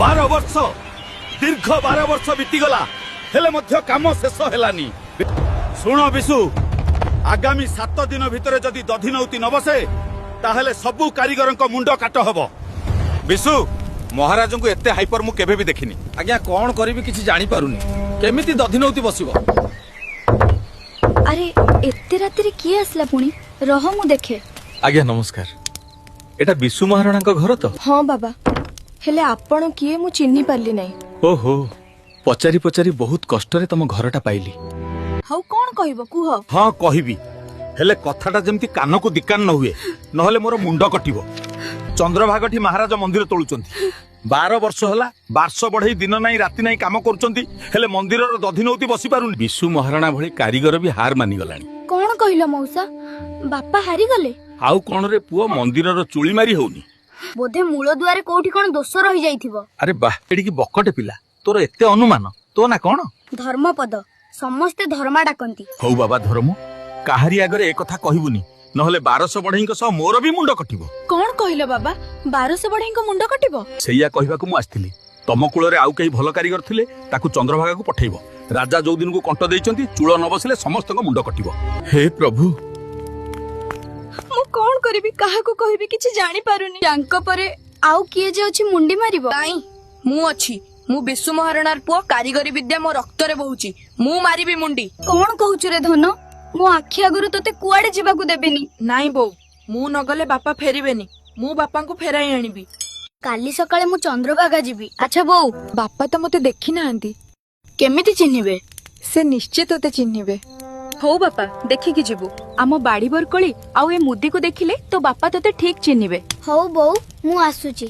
12 वर्ष दीर्घ 12 वर्ष बीतीगला हेले मध्य काम शेष हेलानी। शुण विशु आगामी 7 दिन भितर जदि दधिनौती न बसे ताहेले सबु कारीगर मुंड काट हब। विशु महाराज को एते हाइपर मु केबे भी देखिनी। आज्ञा कौन करी किसी जानी पारुनी केमिति दधिनौती बसिबो। अरे एते राति रे किए आसला पुणी रह मु देखे। आज्ञा नमस्कार एटा विशु महाराणा को घर तो। हाँ बाबा हेले आपण किए मु चिन्ही पारली नहीं। ओहो पचारि पचारि बहुत कष्ट रे तम घरटा पाइली। हाउ कौन कहबो कुह। हाँ कहबी हेले कथाटा जेमती कान को दिकान न हुए नहले मोर मुंड कटिबो। चंद्रभागठी महाराज मंदिर तोलुचंती 12 वर्ष होला बारश बढ़ई दिन नाही राति नाही काम करूचंती हेले मंदिर रो दधिनौती बसी पारुनी। विशु महाराणा भली कारीगर भी हार मानि गलानी। कौन कहिलो मौसा बापा हारी गले। आउ कोन रे पुओ मंदिर रो चुली मारी होउनी। बोधे मूल दुआरे कोठी कोन दोष रही जाइथिबो। अरे बाह एडी की बकटे पिला तोर एते अनुमान तो ना कोन धर्मपद समस्ते धर्मा डाकंती। हौ बाबा धर्म काहारी आगरे ए कथा कहिबुनी नहले 1200 बढ़ई सह मोर भी मुंड कटिबो। कौन कहलो बाबा 1200 बढ़ई को मुंड कटिबो। सेया कहबा को मु आस्थिली तम कुल रे आउ कई भल कारीगर थिले ताकू चंद्रभागा को पठेइबो। राजा जो दिन को कंट देइचंती चूळ न बसिले समस्त को मुंड कटिबो। हे प्रभु मु कौन करबी काहा को कहबी किछि जानी पारुनी। तांको परे आउ किए जे अछि मुंडी मारिबो। नाई मु अछि मु विशु महाराणार पुओ कारीगरी विद्या मो रक्त रे बहुची मु मारिबी मुंडी। कौन कहूछु रे धन मो आखि आगुरु तते कुआडे जिबाकू देबेनी। नाई बो मु नगले बापा फेरिबेनी मु बापा को फेराई आनिबी। काली सकाळे मु चंद्रभागा जिबी। अच्छा बो बापा तो मते देखि नांती केमिति चिन्हिबे। से निश्चित होते चिन्हिबे। हो बापा देखिकी जीवु आम बाड़ी बरकोली आउ ए मुदी को देखिले तो बापा तते ठीक चिन्हिबे। हो बो मु आसुची।